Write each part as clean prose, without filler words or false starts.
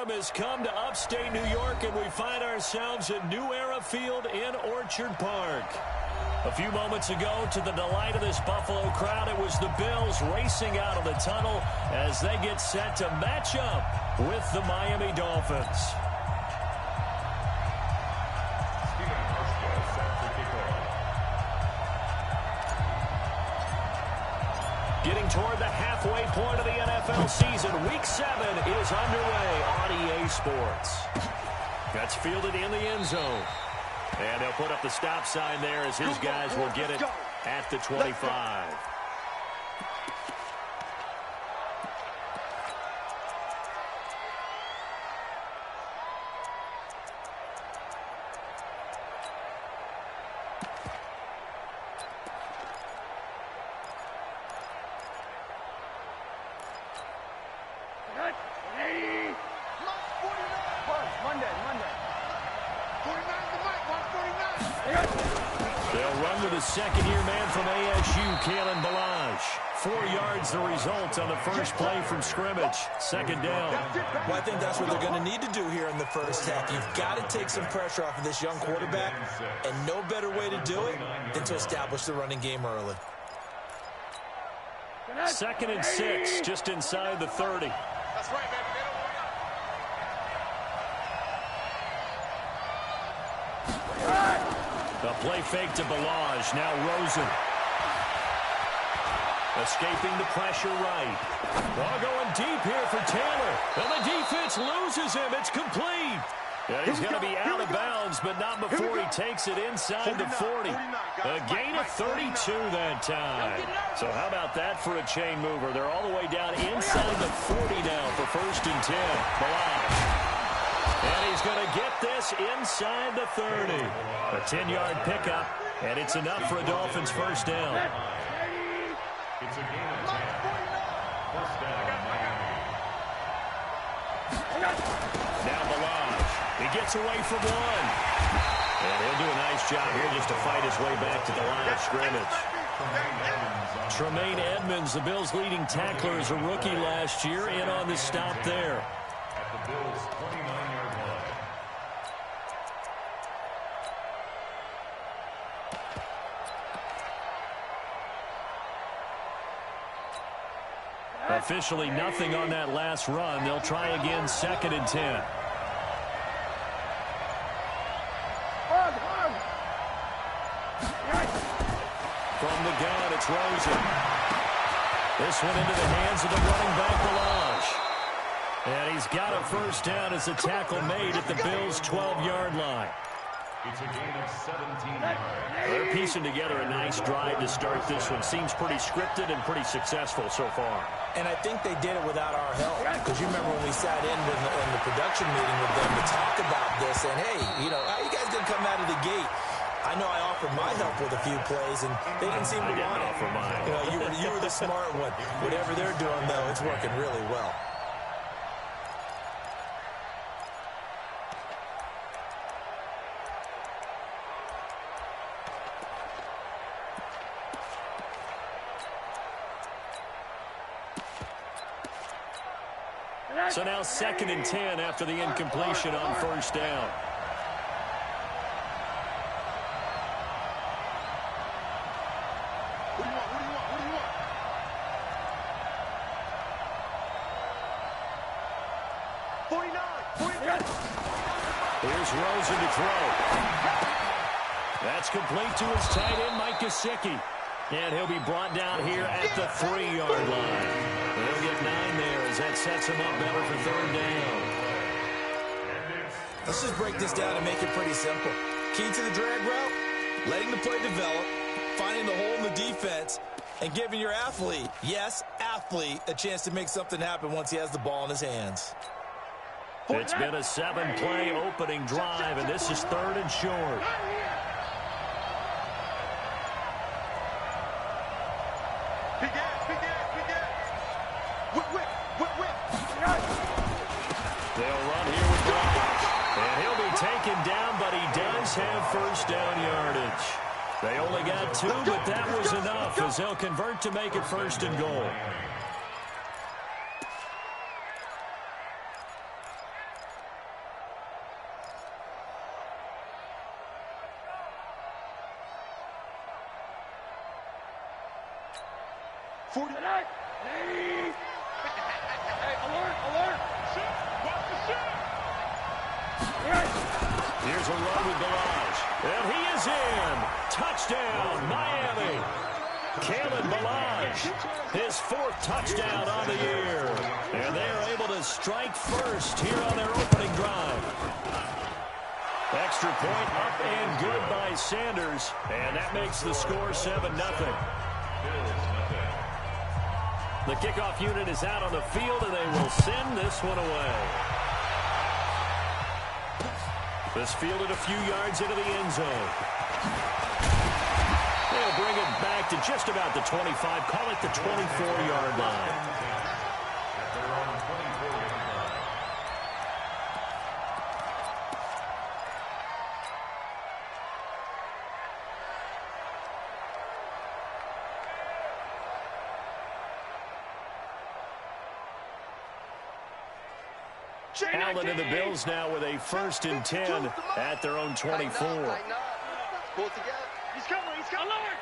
storm has come to upstate New York, and we find ourselves at New Era Field in Orchard Park. A few moments ago, to the delight of this Buffalo crowd, it was the Bills racing out of the tunnel as they get set to match up with the Miami Dolphins. Getting toward the halfway point of the NFL season, Week 7 is underway on EA Sports. That's fielded in the end zone. And they'll put up the stop sign there as his guys will get it at the 25. Second-year man from ASU, K-Mann3's. 4 yards the result on the first play from scrimmage. Second down. Well, I think that's what they're going to need to do here in the first half. You've got to take some pressure off of this young quarterback, and no better way to do it than to establish the running game early. 2nd and 6, just inside the 30. That's right, baby. The play fake to Balaj. Now Rosen. Escaping the pressure right. Oh, going deep here for Taylor. And the defense loses him. It's complete. Yeah, he's going to be out of bounds, but not before he takes it inside the 40. A gain of 32 that time. So how about that for a chain mover? They're all the way down inside the 40 now for 1st and 10. Balaj. And he's going to get this inside the 30. A 10-yard pickup, and it's enough for a Dolphins first down. It's a gain of 10. First down, Miami. Now Balaj. He gets away from one. And he'll do a nice job here just to fight his way back to the line of scrimmage. Tremaine Edmonds, the Bills' leading tackler, is a rookie last year, in on the stop there. At the Bills' 29-yard line. Officially nothing on that last run. They'll try again, 2nd and 10. From the gun, it's Rosen. This one into the hands of the running back, Balaj. And he's got a first down as a tackle made at the Bills' 12-yard line. It's a gain of 17 yards. They're piecing together a nice drive to start this one. Seems pretty scripted and pretty successful so far. And I think they did it without our help. Because you remember when we sat in the production meeting with them to talk about this, and hey, you know, how you guys going to come out of the gate? I know I offered my help with a few plays, and they didn't seem to want it. Offer mine. You know, you were the smart one. Whatever they're doing, though, it's working really well. So now 2nd and 10 after the incompletion on first down. What do you want? What do you want? What do you want? Here's Rosen to throw. That's complete to his tight end, Mike Gesicki. And he'll be brought down here at the 3-yard line. He'll get 9 there as that sets him up better for 3rd down. Let's just break this down and make it pretty simple. Key to the drag route, letting the play develop, finding the hole in the defense, and giving your athlete, yes, athlete, a chance to make something happen once he has the ball in his hands. It's been a 7-play opening drive, and this is 3rd and short. They'll run here with Balaj. And he'll be taken down, but he does have first down yardage. They only got 2, but that was enough as they'll convert to make it 1st and goal. 40. Hey, alert, alert. Shoot. Watch the shoot. Here's a run with Balaj. And he is in. Touchdown, Miami. K-Mann Balaj, his 4th touchdown on the year. And they are able to strike first here on their opening drive. Extra point up and good by Sanders. And that makes the score 7-0. The kickoff unit is out on the field, and they will send this one away. This fielded a few yards into the end zone. They'll bring it back to just about the 25. Call it the 24-yard line. Allen and the Bills now with a 1st and 10 at their own 24. Pull together. He's coming, he's coming. Alert!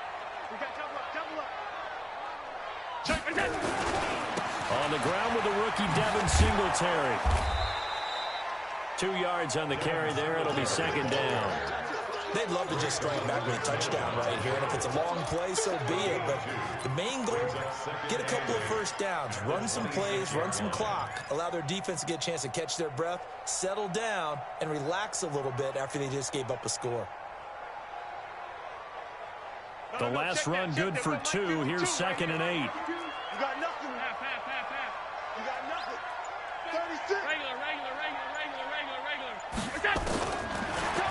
We got double up. Check it. On the ground with the rookie Devin Singletary. 2 yards on the carry there. It'll be 2nd down. They'd love to just strike back with a touchdown right here, and if it's a long play, so be it. But the main goal, get a couple of 1st downs, run some plays, run some clock, allow their defense to get a chance to catch their breath, settle down, and relax a little bit after they just gave up a score. The last run good for 2. Here's 2nd and 8. You got nothing. Half. You got nothing. 36. Regular.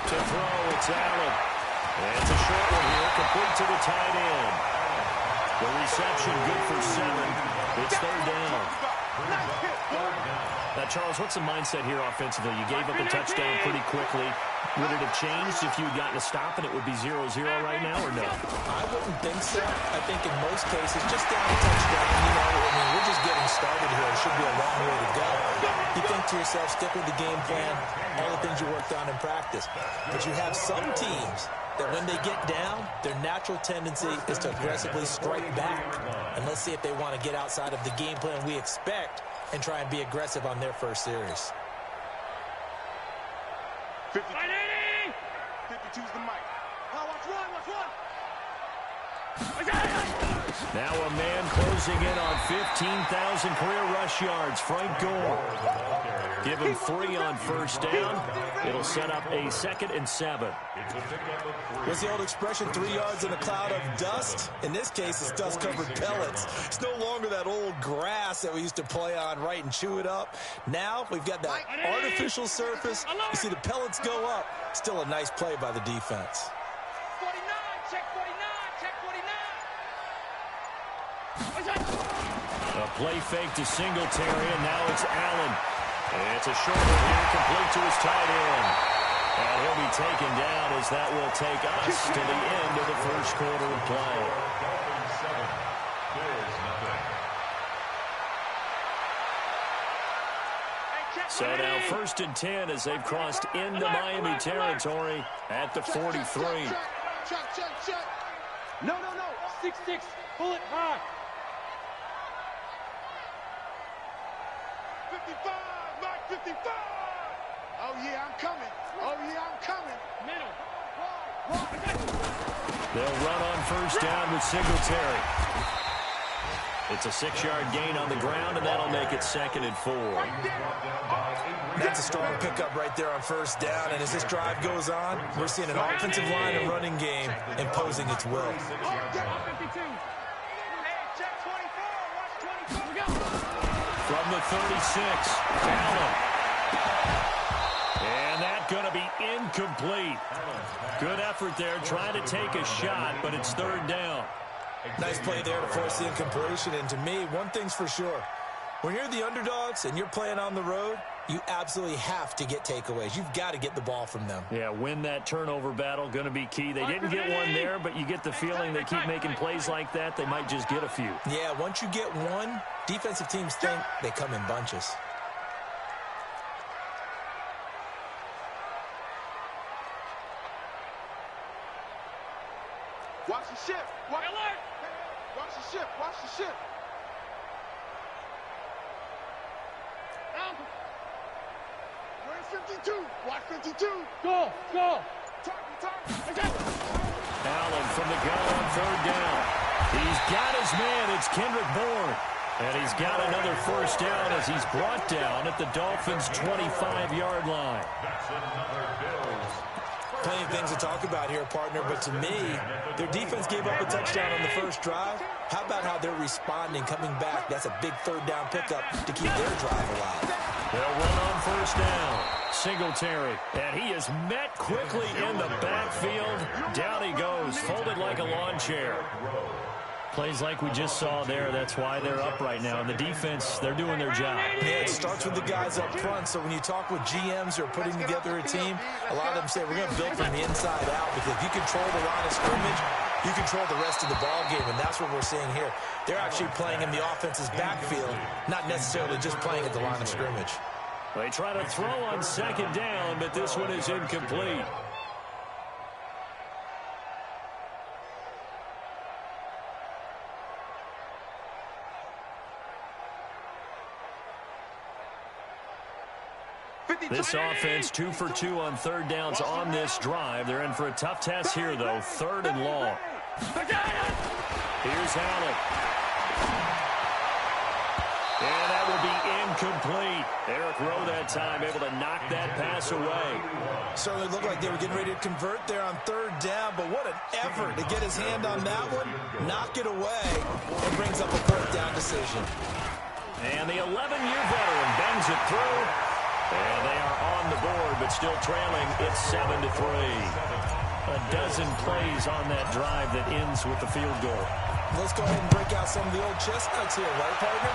To throw, it's Allen. And it's a short one here, complete to the tight end. The reception good for 7. It's 3rd down. Now, Charles, what's the mindset here offensively? You gave up a touchdown pretty quickly. Would it have changed if you had gotten a stop and it would be 0-0 right now, or no? I wouldn't think so. I think in most cases, just down a touchdown, we're just getting started here. It should be a long way to go. You think to yourself, stick with the game plan, all the things you worked on in practice. But you have some teams that when they get down, their natural tendency is to aggressively strike back. And let's see if they want to get outside of the game plan we expect and try and be aggressive on their first series. 52's the mic. Now watch one. Now a man closing in on 15,000 career rush yards, Frank Gore. Give him 3 on 1st down. It'll set up a 2nd and 7. What's the old expression, 3 yards in a cloud of dust? In this case, it's dust-covered pellets. It's no longer that old grass that we used to play on, right, and chew it up. Now we've got that artificial surface. You see the pellets go up. Still a nice play by the defense. 49, check 49. A play fake to Singletary, and now it's Allen. It's a short one here, complete to his tight end. And he'll be taken down as that will take us to the end of the 1st quarter of play. So now 1st and 10 as they've crossed into Miami territory at the 43. Check. No. 6-6. Pull it high. 55. Mark 55. Oh, yeah, I'm coming. Middle. They'll run on 1st down with Singletary. It's a 6-yard gain on the ground, and that'll make it 2nd and 4. That's a strong pickup right there on 1st down, and as this drive goes on, we're seeing an offensive line and running game imposing its will. From the 36, Allen. And that's going to be incomplete. Good effort there, trying to take a shot, but it's 3rd down. Nice play there to force the incompletion, and to me, one thing's for sure. When you're the underdogs and you're playing on the road, you absolutely have to get takeaways. You've got to get the ball from them. Yeah, win that turnover battle, going to be key. They didn't get one there, but you get the feeling they keep making plays like that, they might just get a few. Yeah, once you get one, defensive teams think they come in bunches. Watch the shift. Watch alert. Watch the ship. Watch the ship. We're in 52. Watch 52. Go. Allen from the gun on third down. He's got his man. It's Kendrick Bourne. And he's got another first down as he's brought down at the Dolphins' 25-yard line. Plenty of things to talk about here, partner, but to me, their defense gave up a touchdown on the first drive. How about how they're responding, coming back? That's a big third down pickup to keep their drive alive. They'll run on first down. Singletary, and he is met quickly in the backfield. Down he goes, folded like a lawn chair. Plays like we just saw there. That's why they're up right now. And the defense, they're doing their job. Yeah, it starts with the guys up front. So when you talk with GMs who are putting together a team, a lot of them say we're going to build from the inside out, because if you control the line of scrimmage, you control the rest of the ball game, and that's what we're seeing here. They're actually playing in the offense's backfield, not necessarily just playing at the line of scrimmage. They try to throw on second down, but this one is incomplete. This offense 2 for 2 on third downs on this drive. They're in for a tough test here, though. Third and long. Here's Allen. And that will be incomplete. Eric Rowe that time able to knock that pass away. Certainly looked like they were getting ready to convert there on third down, but what an effort to get his hand on that one, knock it away, and brings up a fourth down decision. And the 11-year veteran bangs it through. And they are on the board, but still trailing. It's 7-3. A dozen plays on that drive that ends with the field goal. Let's go ahead and break out some of the old chestnuts here, right, partner?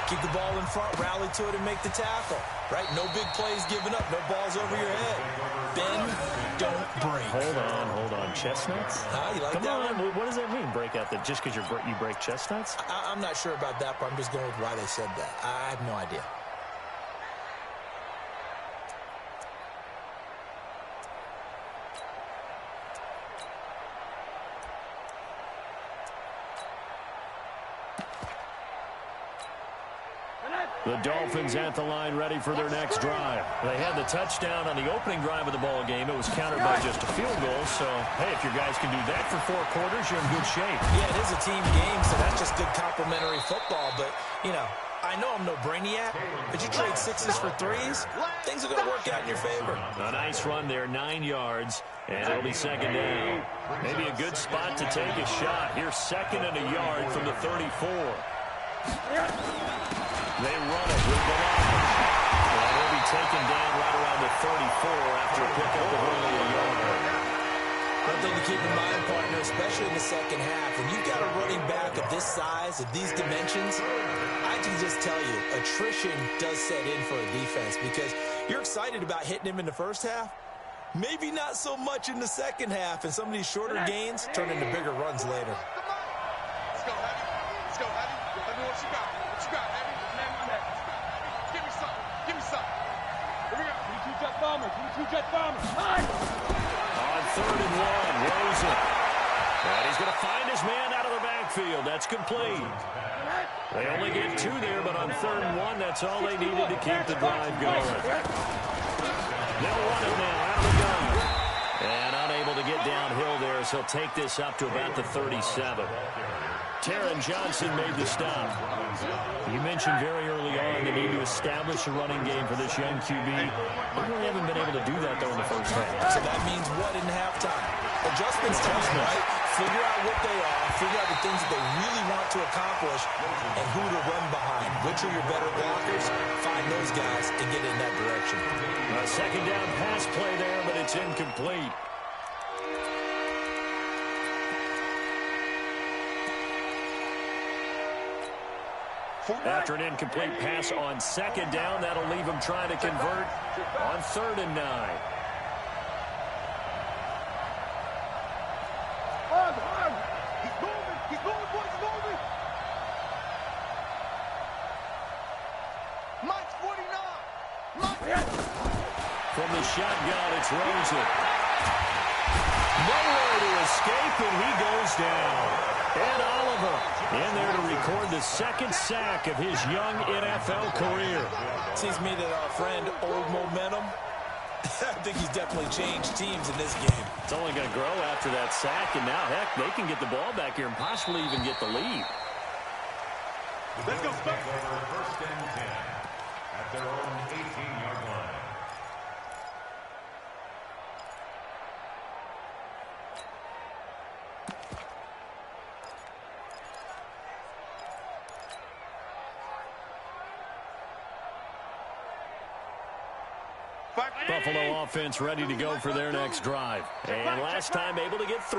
Keep the ball in front, rally to it, and make the tackle, right? No big plays given up, no balls over your head. Bend, don't break. Hold on. Chestnuts? You like Come that on. one? What does that mean, break out? Just because you break chestnuts? I'm not sure about that, but I'm just going with why they said that. I have no idea. The Dolphins at the line ready for their next drive. They had the touchdown on the opening drive of the ball game. It was countered by just a field goal. So, hey, if your guys can do that for 4 quarters, you're in good shape. Yeah, it is a team game, so that's just good complementary football. But, you know, I know I'm no brainiac, but you trade 6s for 3s, things are going to work out in your favor. A nice run there, 9 yards, and it'll be second down. Maybe a good spot to take a shot. Here's second and a yard from the 34. They run it with Bellage. And he'll be taken down right around the 34 after a pickup of only a yard. One thing to keep in mind, partner, especially in the second half, when you've got a running back of this size, of these dimensions, I can just tell you, attrition does set in for a defense, because you're excited about hitting him in the first half, maybe not so much in the second half, and some of these shorter gains turn into bigger runs later. Let's go, Heavy. Let's go, Heavy. Let me know what you got. What you got, Heavy? Give me something. Give me something. Here we go. 22-jet bomber. 22-jet bomber. On third and 1, Rosen. And he's going to find his man out of the backfield. That's complete. They only get 2 there, but on third and 1, that's all they needed to keep the drive going. They'll run it now out of the gun. And unable to get downhill there, so he'll take this up to about the 37. Taron Johnson made the stop. You mentioned very early on the need to establish a running game for this young QB. They really haven't been able to do that, though, in the first half. So that means what in halftime? Adjustments time, right? Figure out what they are, figure out the things that they really want to accomplish, and who to run behind. Which are your better blockers? Find those guys and get in that direction. A second down pass play there, but it's incomplete. After an incomplete pass on second down, that'll leave him trying to convert on third and 9. He's moving, boys, he's moving. Mike's 49. Mike. From the shotgun, it's Rosen. Nowhere to escape, and he goes down. And Oliver in there to record the second sack of his young NFL career. Seems to me that our friend, Old Momentum, I think he's definitely changed teams in this game. It's only going to grow after that sack, and now, heck, they can get the ball back here and possibly even get the lead. Let's go, first and 10 at their own 18-yard line. Buffalo offense ready to go for their next drive. And last time able to get 3.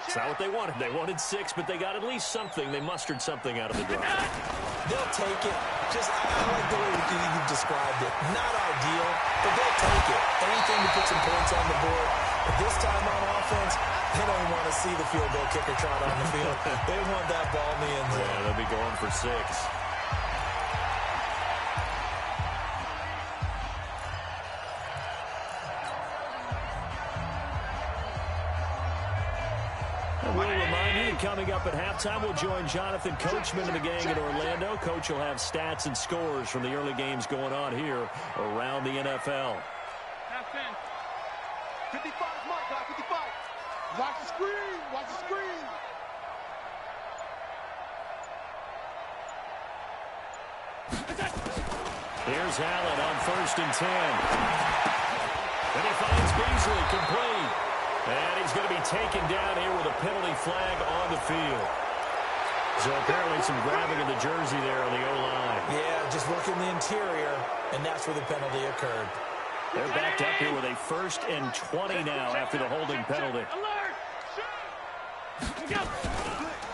It's not what they wanted. They wanted 6, but they got at least something. They mustered something out of the drive. They'll take it. I like the way you described it. Not ideal, but they'll take it. Anything to put some points on the board. But this time on offense, they don't want to see the field goal kicker trot on the field. They want that ball in the end zone. Yeah, they'll be going for 6. We'll remind you that coming up at halftime, we'll join Jonathan Coachman and the gang in Orlando. Coach will have stats and scores from the early games going on here around the NFL. 55, Mike, 55. Watch the screen, watch the screen. Here's Allen on 1st and 10. And he finds Beasley complete. And he's going to be taken down here with a penalty flag on the field. So apparently some grabbing of the jersey there on the O-line. Yeah, just working the interior, and that's where the penalty occurred. They're backed up here with a 1st and 20 now after the holding penalty.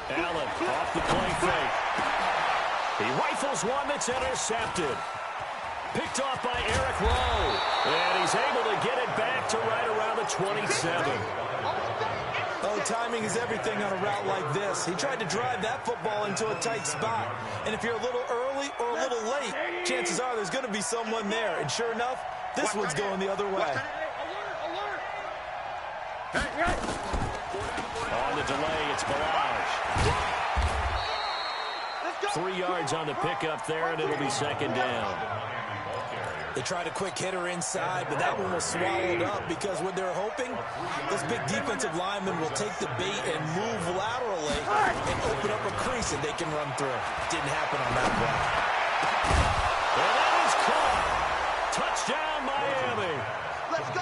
Allen off the play fake. He rifles one that's intercepted. Picked off by Eric Rowe. And he's able to get it back to right around the 27. Oh, timing is everything on a route like this. He tried to drive that football into a tight spot. And if you're a little early or a little late, chances are there's going to be someone there. And sure enough, this one's going the other way. On the delay, it's Balaj. 3 yards on the pickup there, and it'll be 2nd down. They tried a quick hitter inside, but that one was swallowed up because what they're hoping, this big defensive lineman will take the bait and move laterally and open up a crease that they can run through. Didn't happen on that play. And that is caught. Touchdown, Miami.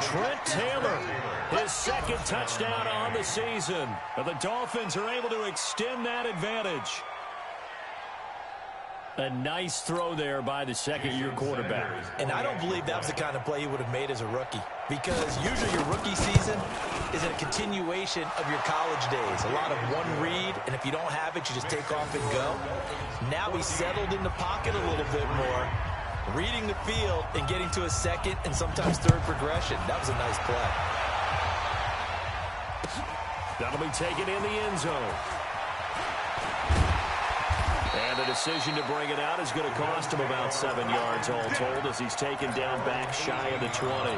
Trent Taylor, his 2nd touchdown on the season. And the Dolphins are able to extend that advantage. A nice throw there by the second-year quarterback. And I don't believe that was the kind of play he would have made as a rookie, because usually your rookie season is a continuation of your college days. A lot of one read, and if you don't have it, you just take off and go. Now he's settled in the pocket a little bit more, reading the field and getting to a 2nd and sometimes 3rd progression. That was a nice play. That'll be taken in the end zone. And the decision to bring it out is going to cost him about 7 yards all told as he's taken down back shy of the 20.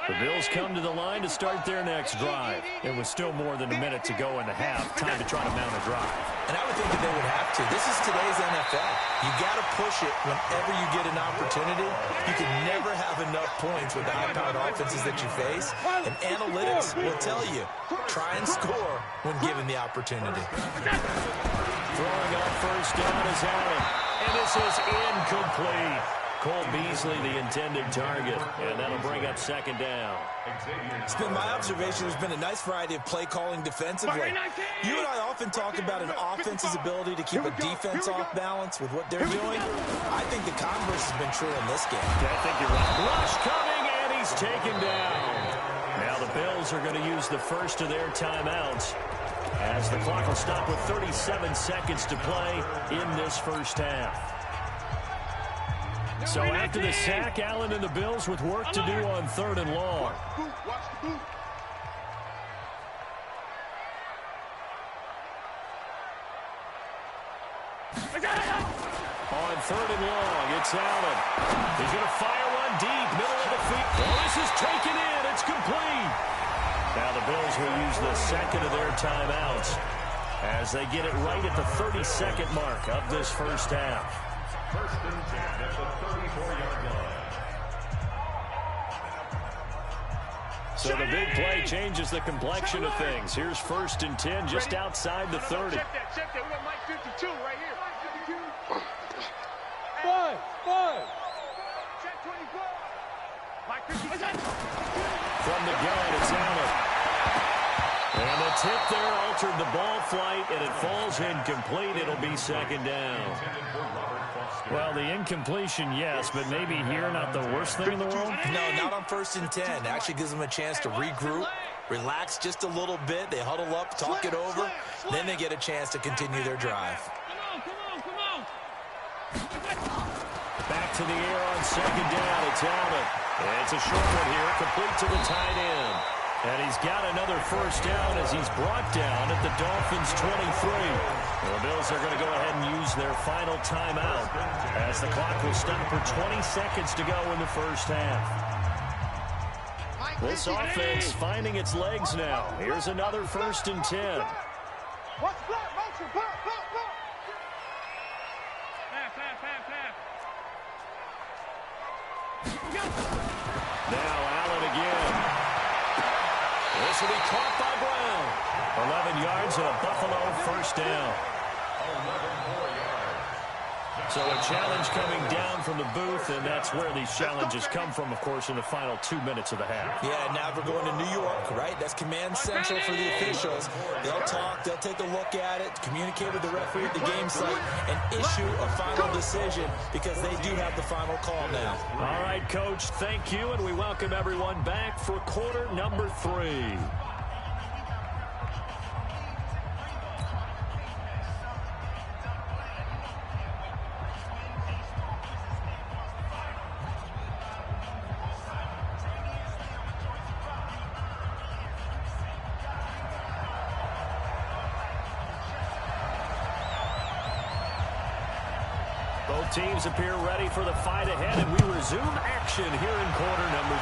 The Bills come to the line to start their next drive. It was still more than a minute to go in the half. Time to try to mount a drive. And I would think that they would have to. This is today's NFL. You got to push it whenever you get an opportunity. You can never have enough points with the high-powered offenses that you face. And analytics will tell you, try and score when given the opportunity. Throwing on 1st down is Allen. And this is incomplete. Cole Beasley, the intended target, and that'll bring up 2nd down. It's been my observation there's been a nice variety of play calling defensively. You and I often talk about an offense's ability to keep a defense off balance with what they're doing. I think the converse has been true in this game. I think you're right. Rush coming, and he's taken down. Now the Bills are going to use the first of their timeouts as the clock will stop with 37 seconds to play in this first half. So after the sack, Allen and the Bills with work to do on 3rd and long. On 3rd and long, it's Allen. He's going to fire one gone deep, middle of the field. Oh, this is taken in. It's complete. Now the Bills will use the second of their timeouts as they get it right at the 32nd mark of this first half. First and 10 at the 34-yard line. So the big play changes the complexion of things. Here's first and 10 just outside the 30. Check that. We got Mike 52 right here. Five. Check 24. Mike 52. From the gun, it's Allen. And the tip there altered the ball flight, and it falls incomplete. It'll be second down. Well, the incompletion, yes, but maybe here not the worst thing in the world? No, not on first and 10. Actually gives them a chance to regroup, relax just a little bit. They huddle up, talk it over. Then they get a chance to continue their drive. Come on. Back to the air on second down. It's Allen. It's a short one here, complete to the tight end. And he's got another first down as he's brought down at the Dolphins' 23. The Bills are going to go ahead and use their final timeout as the clock will stop for 20 seconds to go in the first half. This offense finding its legs now. Here's another first and 10. Watch block, motion, block. Now Allen again. This will be caught by Brown. 11 yards and a Buffalo first down. So a challenge coming down from the booth, and that's where these challenges come from, of course, in the final 2 minutes of the half. Yeah, now we're going to New York, right? That's command central for the officials. They'll talk, they'll take a look at it, communicate with the referee at the game site, and issue a final decision because they do have the final call now. All right, Coach, thank you, and we welcome everyone back for quarter number 3. Both teams appear ready for the fight ahead, and we resume action here in quarter number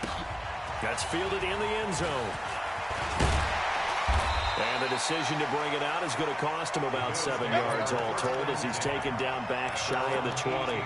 3. That's fielded in the end zone. And the decision to bring it out is going to cost him about 7 yards all told as he's taken down back shy of the 20.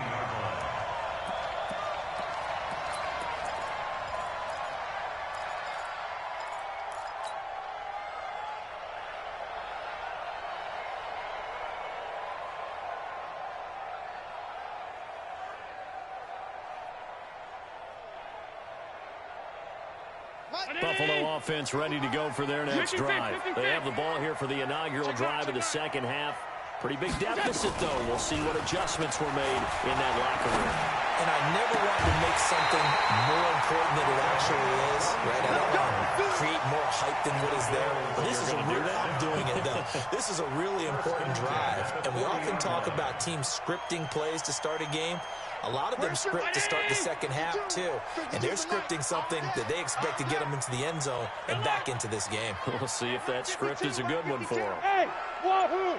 Buffalo offense ready to go for their next drive. They have the ball here for the inaugural drive of the second half. Pretty big deficit, though. We'll see what adjustments were made in that locker room. And I never want to make something more important than it actually is, right? I don't want to create more hype than what is there. But this is I'm doing it, though. This is a really important drive. And we often talk about teams scripting plays to start a game. A lot of them script to start the second half, too. And they're scripting something that they expect to get them into the end zone and back into this game. We'll see if that script is a good one for them. Hey, wahoo!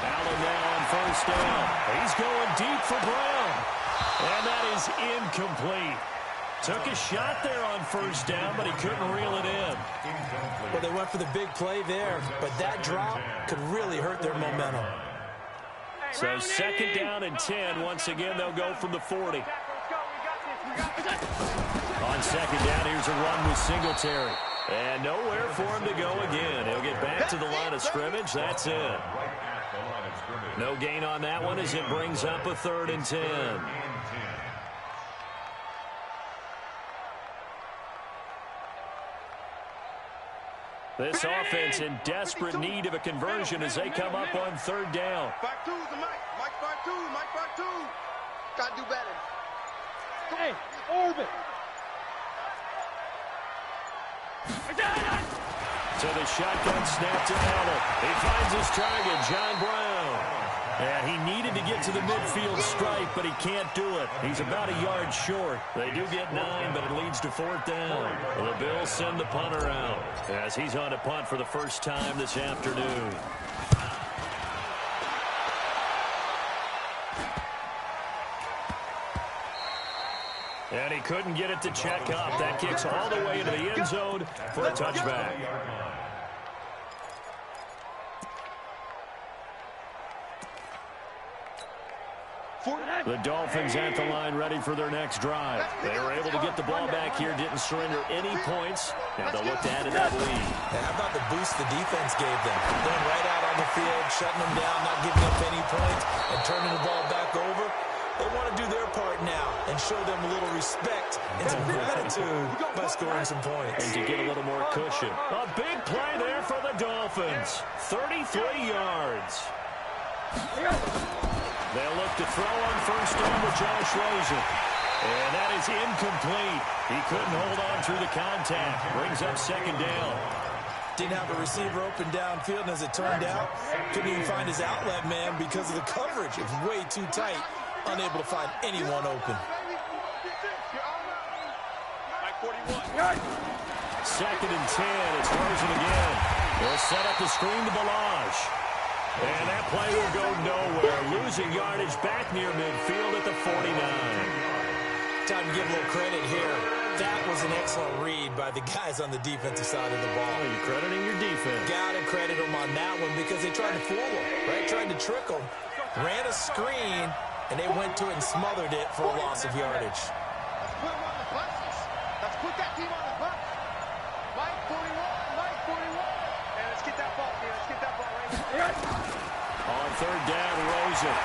Allen now on first down. He's going deep for Brown. And that is incomplete. Took a shot there on first down, but he couldn't reel it in. Well, they went for the big play there, but that drop could really hurt their momentum. So second down and 10. Once again, they'll go from the 40. On second down, here's a run with Singletary. And nowhere for him to go again. He'll get back to the line of scrimmage. That's it. No gain on that one as it brings up a 3rd and 10. This offense in desperate need of a conversion as they come up on 3rd down. 5-2's the Mike. Mike 5-2. Mike 5-2. Gotta do better. Hey, orbit. To the shotgun snap to Allen. He finds his target, John Brown. And he needed to get to the midfield stripe, but he can't do it. He's about a yard short. They do get 9, but it leads to 4th down. The Bills send the punter out as he's on a punt for the first time this afternoon. And he couldn't get it to check up. That kicks all the way into the end zone for a touchback. The Dolphins at the line ready for their next drive. They were able to get the ball back here, didn't surrender any points. Now they'll look to add to that lead. And how about the boost the defense gave them? Going right out on the field, shutting them down, not giving up any points, and turning the ball back over. They want to do their part now and show them a little respect and some gratitude by scoring some points. And to get a little more cushion. A big play there for the Dolphins. 33 yards. They'll look to throw on first down with Josh Rosen. And that is incomplete. He couldn't hold on through the contact. Brings up second down. Didn't have a receiver open downfield, and as it turned out, couldn't even find his outlet man because of the coverage. It was way too tight. Unable to find anyone open. Second and 10. It's Rosen again. They'll set up the screen to Balaj. And that play will go nowhere. Losing yardage back near midfield at the 49. Time to give a little credit here. That was an excellent read by the guys on the defensive side of the ball. Oh, you're crediting your defense. Got to credit them on that one because they tried to fool them, right? Tried to trick them. Ran a screen, and they went to it and smothered it for a loss of yardage. Let's put them on the buses. Let's put that team on the bus. Mike 41, Mike 41. And let's get that ball, man. Let's get that ball right here. On third down, Rosen.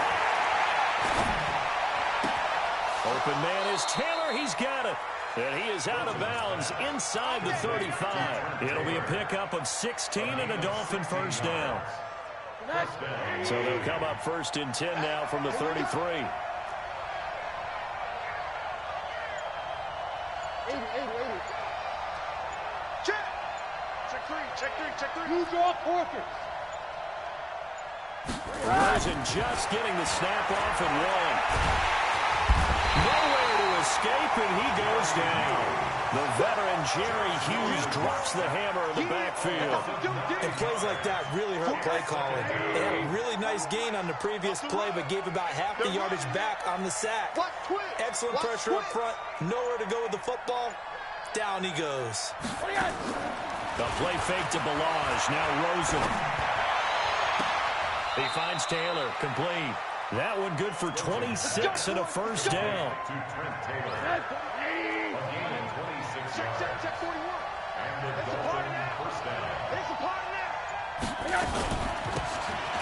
Open man is Taylor. He's got it. And he is out of bounds inside the 35. It'll be a pickup of 16 and a Dolphin first down. So they'll come up first and 10 now from the 33. 80. Check. Check three. New draw Corkers. Rosen just getting the snap off and one. Nowhere to escape, and he goes down. The veteran Jerry Hughes drops the hammer in the backfield. And plays like that really hurt play calling. They had a really nice gain on the previous play, but gave about half the yardage back on the sack. Excellent pressure up front. Nowhere to go with the football. Down he goes. The play fake to Balaj. Now Rosen. He finds Taylor. Complete. That one good for 26 and a first down. Check 41. It's a part of that. It's a part of that.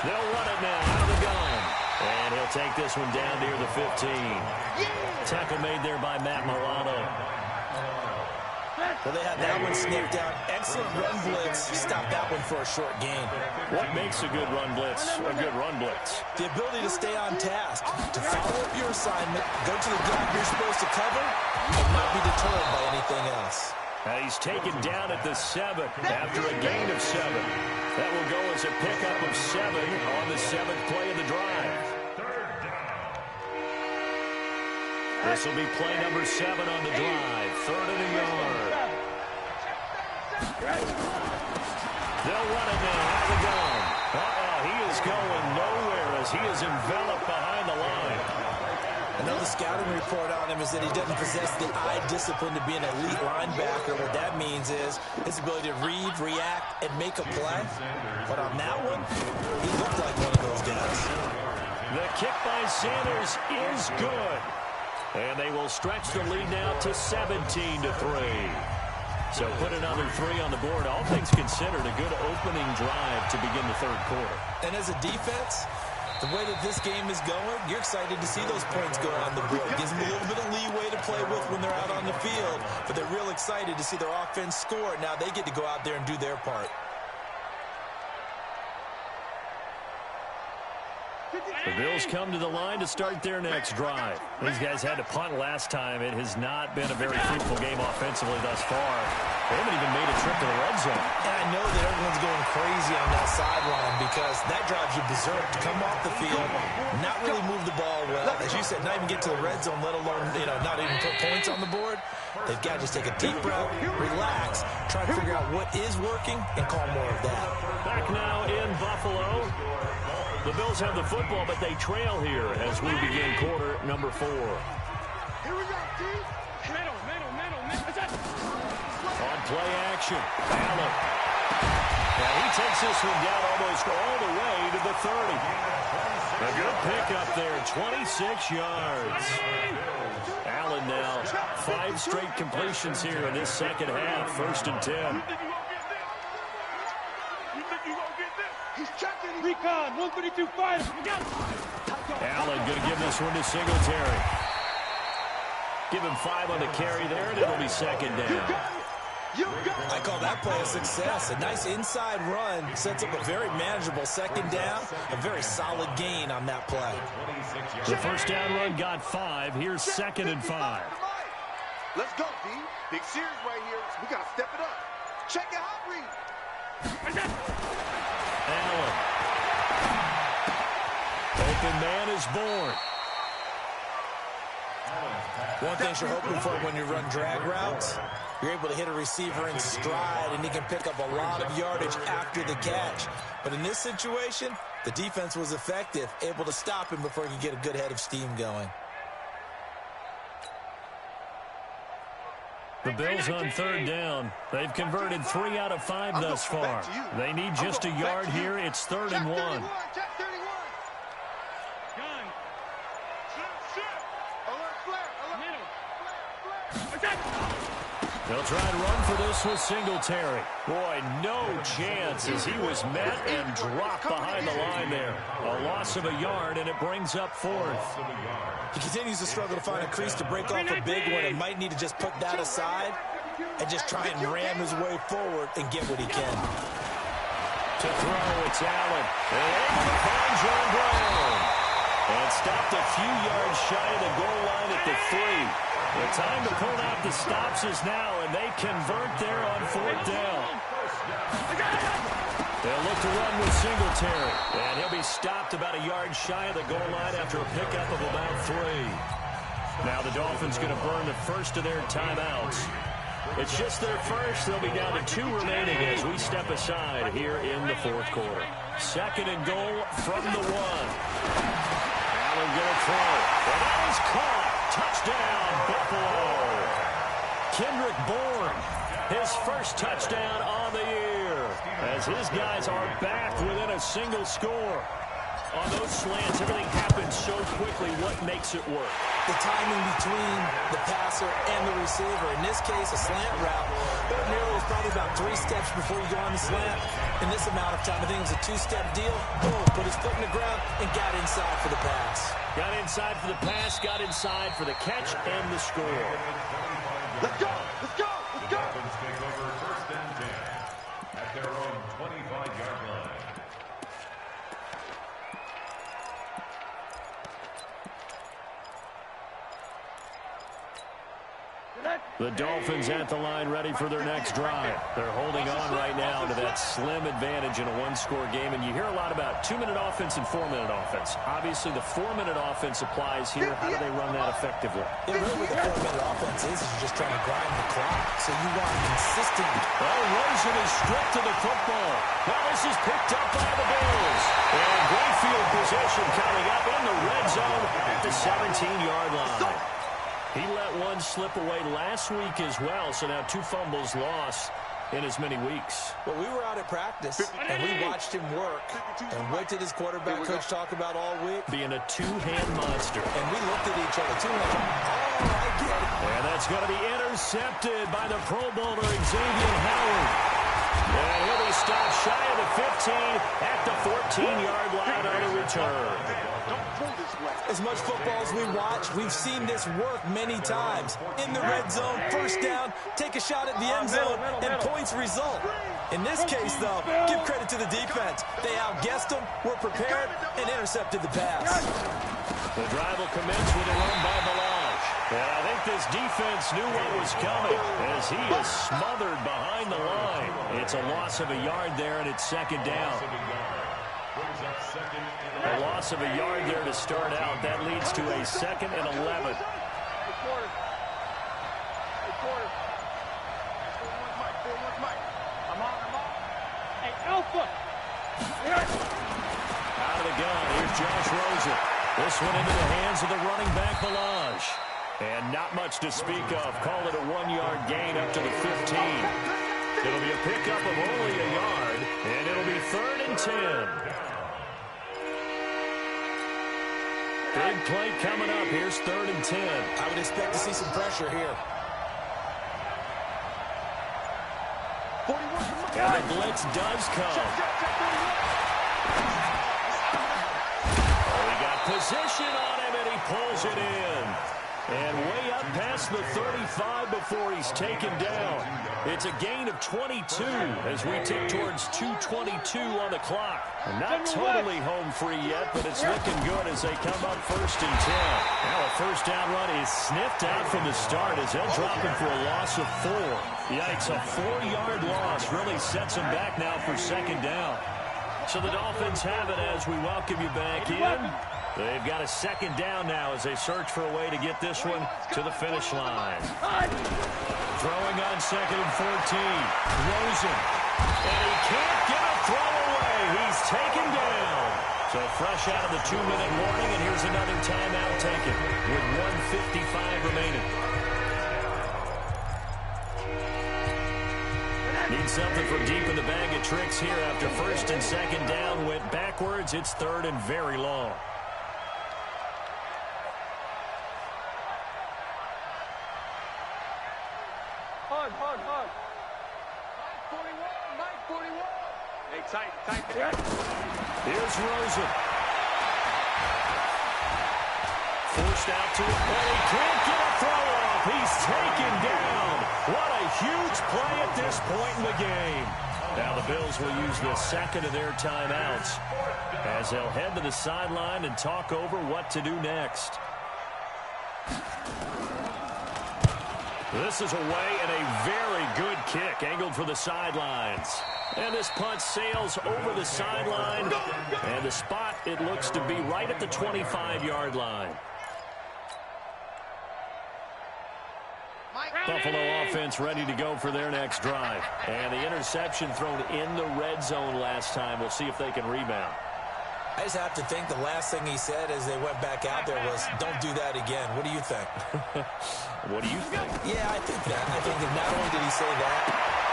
They'll run it now out of the gun. And he'll take this one down near the 15. Tackle made there by Matt Milano. Well, they had that one sniffed out. Excellent run blitz. Stopped that one for a short gain. What makes a good run blitz a good run blitz? The ability to stay on task, to follow up your assignment, go to the gap you're supposed to cover, and not be deterred by anything else. And he's taken down at the 7 after a gain of 7. That will go as a pickup of 7 on the 7th play of the drive. This will be play number 7 on the drive. 3rd and a yard. They'll run it now out of the gun. He is going nowhere as he is enveloped behind the line. Another scouting report on him is that he doesn't possess the eye discipline to be an elite linebacker. What that means is his ability to read, react, and make a play. But on that one, he looked like one of those guys. The kick by Sanders is good. And they will stretch the lead now to 17-3. So put another 3 on the board. All things considered, a good opening drive to begin the 3rd quarter. And as a defense, the way that this game is going, you're excited to see those points go on the board. Gives them a little bit of leeway to play with when they're out on the field. But they're real excited to see their offense score. Now they get to go out there and do their part. The Bills come to the line to start their next drive. These guys had to punt last time. It has not been a very fruitful game offensively thus far. They haven't even made a trip to the red zone. And I know that everyone's going crazy on that sideline because that drives you berserk to come off the field, not really move the ball well. As you said, not even get to the red zone, let alone, not even put points on the board. They've got to just take a deep breath, relax, try to figure out what is working, and call more of that. Back now in Buffalo. The Bills have the football, but they trail here as we begin quarter number 4. Here we go, team. play action. Allen. And he takes this one down almost all the way to the 30. A good pickup there, 26 yards. Allen now 5 straight completions here in this second half, 1st and 10. He's checking. Recon, 132 fighter. Allen going to give this one to Singletary. Give him 5 on the carry there, and it'll be 2nd down. I call that play a success. A nice inside run sets up a very manageable 2nd down. A very solid gain on that play. The 1st down run got 5. Here's 2nd and 5. Let's go, D. Big series right here. We got to step it up. Check it out, Reed. Allen. Open man is born. One thing you're hoping for when you run drag routes, you're able to hit a receiver in stride, and he can pick up a lot of yardage after the catch. But in this situation, the defense was effective, able to stop him before he could get a good head of steam going. The Bills on 3rd down. They've converted 3 out of 5 thus far. They need just a yard here. It's 3rd and 1. They'll try to run for this with Singletary. Boy, no chance as he was met and dropped behind the line there. A loss of a yard, and it brings up 4th. He continues to struggle to find a crease to break off a big one and might need to just put that aside and just try and ram his way forward and get what he can. To throw, it's Allen. And able to find John Brown. And stopped a few yards shy of the goal line at the 3. The time to pull out the stops is now, and they convert there on 4th down. They'll look to run with Singletary, and he'll be stopped about a yard shy of the goal line after a pickup of about 3. Now the Dolphins going to burn the first of their timeouts. It's just their first. They'll be down to 2 remaining as we step aside here in the 4th quarter. 2nd and goal from the 1. Allen going to throw, and that is caught. Touchdown, Buffalo. Kendrick Bourne, his first touchdown on the year, as his guys are back within a single score. On those slants, everything happens so quickly. What makes it work? The timing between the passer and the receiver. In this case, a slant route. Ordinarily, it's probably about 3 steps before you go on the slant. In this amount of time, I think it was a 2-step deal. Boom, put his foot in the ground and got inside for the pass. Got inside for the pass, got inside for the catch and the score. Let's go! Let's go! Let's go! Dolphins take over 1st and 10 at their own 25-yard line. The Dolphins at the line ready for their next drive. They're holding on right now to that slim advantage in a 1-score game. And you hear a lot about 2-minute offense and 4-minute offense. Obviously, the 4-minute offense applies here. How do they run that effectively? Yeah, really what the 4-minute offense is you're just trying to grind the clock. So you want consistent. Oh, Rosen is stripped to the football. Now this is picked up by the Bills. And great field position coming up in the red zone at the 17-yard line. He let one slip away last week as well, so now 2 fumbles lost in as many weeks. Well, we were out at practice, and we watched him work. And what did his quarterback coach talk about all week? Being a 2-hand monster. And we looked at each other, 2-hand. Oh, I get it. And that's going to be intercepted by the Pro Bowler, Xavier Howard. And he'll be stopped shy of the 15 at the 14-yard line on a return. As much football as we watch, we've seen this work many times. In the red zone, 1st down, take a shot at the end zone, and points result. In this case, though, give credit to the defense. They outguessed them, were prepared, and intercepted the pass. The drive will commence with a run by Balaj. And I think this defense knew what was coming as he is smothered behind the line. It's a loss of a yard there, and it's 2nd down. A loss of a yard there to start out. That leads to a 2nd and 11. Hey, Alpha! Out of the gun, here's Josh Rosen. This one into the hands of the running back, Balaj. And not much to speak of. Call it a 1-yard gain up to the 15. It'll be a pickup of only a yard, and it'll be 3rd and 10. Big play coming up. Here's 3rd and 10. I would expect to see some pressure here. And the blitz does come. Oh, he got position on him, and he pulls it in. And way up past the 35 before he's taken down. It's a gain of 22 as we tick towards 2:22 on the clock. And not totally home free yet, but it's looking good as they come up 1st and 10. Now a first down run is sniffed out from the start as they'll drop him for a loss of 4. Yikes, a 4-yard loss really sets him back now for 2nd down. So the Dolphins have it as we welcome you back in. They've got a 2nd down now as they search for a way to get this one to the finish line. Throwing on 2nd and 14. Rosen. And he can't get a throw away. He's taken down. So fresh out of the 2-minute warning, and here's another timeout taken with 1:55 remaining. Need something from deep in the bag of tricks here after 1st and 2nd down went backwards. It's 3rd and very long. Hard. 41. Hey, tight. Here's Rosen. Forced out to him, but he can't get a throw off. He's taken down. What a huge play at this point in the game. Now the Bills will use the 2nd of their timeouts as they'll head to the sideline and talk over what to do next. This is away and a very good kick angled for the sidelines. And this punt sails over the sideline. And the spot, it looks to be right at the 25-yard line. Buffalo offense ready to go for their next drive. And the interception thrown in the red zone last time. We'll see if they can rebound. I just have to think the last thing he said as they went back out there was, don't do that again. What do you think? What do you think? Yeah, I think that. I think that not only did he say that,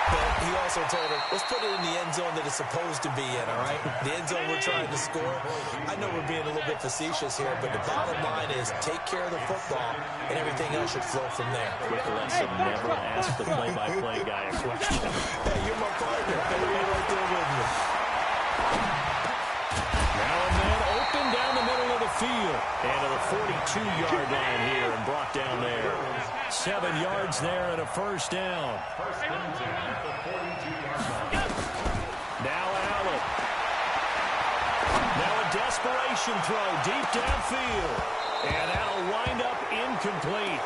but he also told him, let's put it in the end zone that it's supposed to be in, all right? The end zone we're trying to score. I know we're being a little bit facetious here, but the bottom line is take care of the football, and everything else should flow from there. Quick lesson, never ask the play-by-play guy a question. Hey, you're my partner. Hey, you're right there with me. Now and then, open down the middle of the field. And to the 42-yard line here and brought down there. 7 yards there and a first down. Now Allen. Now a desperation throw deep downfield. And that'll wind up incomplete.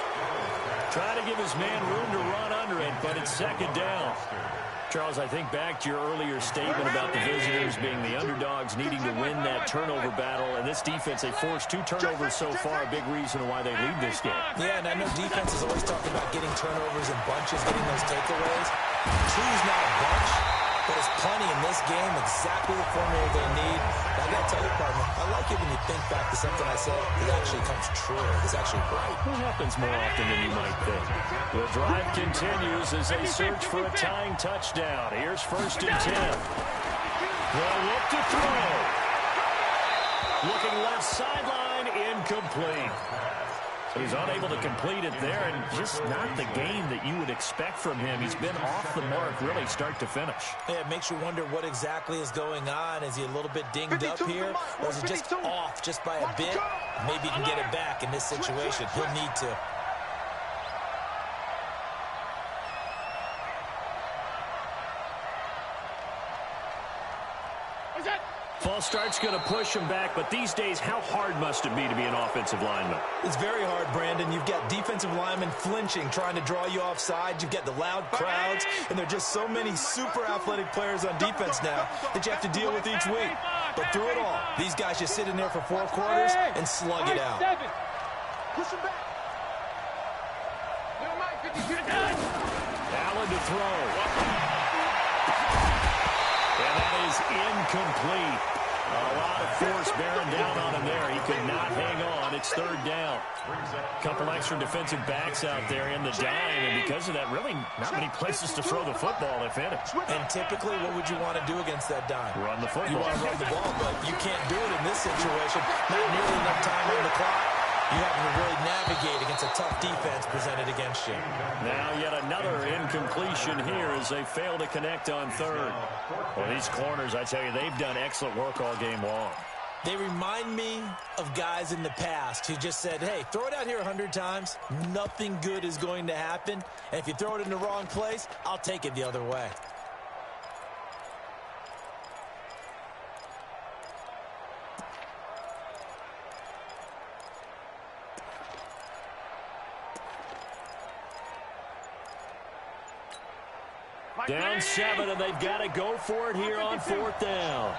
Try to give his man room to run under it, but it's 2nd down. Charles, I think back to your earlier statement about the visitors being the underdogs needing to win that turnover battle. And this defense, they forced 2 turnovers so far, a big reason why they lead this game. Yeah, and I know defense is always talking about getting turnovers in bunches, getting those takeaways. 2's not a bunch, but it's plenty in this game, exactly the formula they need. I got to tell you, partner, I like it when you think back to something I said. It actually comes true. It's actually right. It happens more often than you might think. The drive continues as they search for a tying touchdown. Here's 1st and 10. They'll look to throw. Looking left sideline, incomplete. So he's unable to complete it there, and just not the game that you would expect from him. He's been off the mark really start to finish. Yeah, it makes you wonder what exactly is going on. Is he a little bit dinged up here, or is he just off just by a bit? Maybe he can get it back in this situation. He'll need to. False start's going to push him back, but these days, how hard must it be to be an offensive lineman? It's very hard, Brandon. You've got defensive linemen flinching, trying to draw you offside. You've got the loud crowds, and there are just so many super athletic players on defense now that you have to deal with each week. But through it all, these guys just sit in there for 4 quarters and slug it out. Push him back. Allen to throw. And that is incomplete. A lot of force bearing down on him there. He could not hang on it's third down. A couple extra defensive backs out there in the dime, and because of that, really not many places to throw the football, if any. And typically, what would you want to do against that dime? Run the football. You want to run the ball, but you can't do it in this situation. Not nearly enough time on the clock. You having to really navigate against a tough defense presented against you. Now yet another incompletion here as they fail to connect on third. Well, these corners, I tell you, they've done excellent work all game long. They remind me of guys in the past who just said, hey, throw it out here 100 times. Nothing good is going to happen. And if you throw it in the wrong place, I'll take it the other way. Down 7, and they've got to go for it here on fourth down.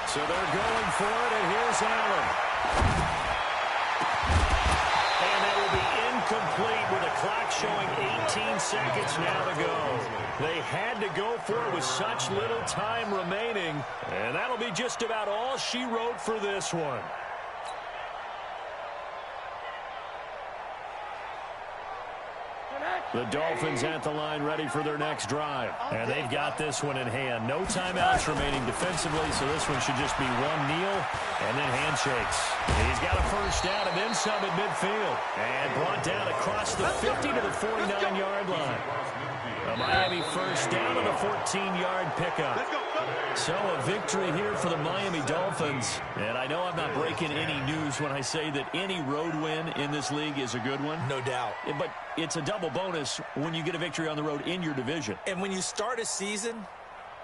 So they're going for it, and here's Allen. And that will be incomplete with the clock showing 18 seconds now to go. They had to go for it with such little time remaining, and that'll be just about all she wrote for this one. The Dolphins at the line ready for their next drive. And they've got this one in hand. No timeouts remaining defensively, so this one should just be one kneel and then handshakes. He's got a first down and then some at midfield. And brought down across the 50 to the 49-yard line. A Miami first down and a 14-yard pickup. So a victory here for the Miami Dolphins. And I know I'm not breaking any news when I say that any road win in this league is a good one. No doubt. But it's a double bonus when you get a victory on the road in your division. And when you start a season,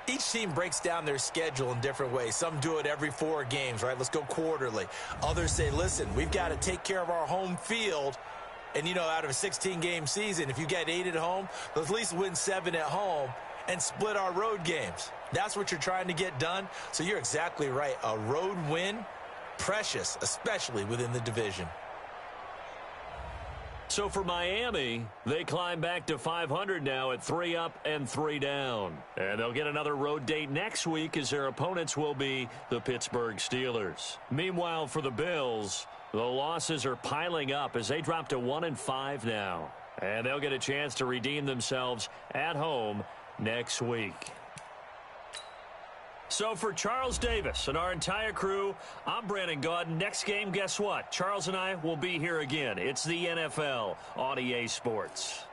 each team breaks down their schedule in different ways. Some do it every 4 games, right? Let's go quarterly. Others say, listen, we've got to take care of our home field. And, you know, out of a 16-game season, if you get 8 at home, let's at least win 7 at home and split our road games. That's what you're trying to get done. So you're exactly right. A road win, precious, especially within the division. So for Miami, they climb back to 500 now at 3 up and 3 down. And they'll get another road date next week as their opponents will be the Pittsburgh Steelers. Meanwhile, for the Bills, the losses are piling up as they drop to 1-5 now. And they'll get a chance to redeem themselves at home next week. So for Charles Davis and our entire crew, I'm Brandon Gaudin. Next game, guess what? Charles and I will be here again. It's the NFL on EA Sports.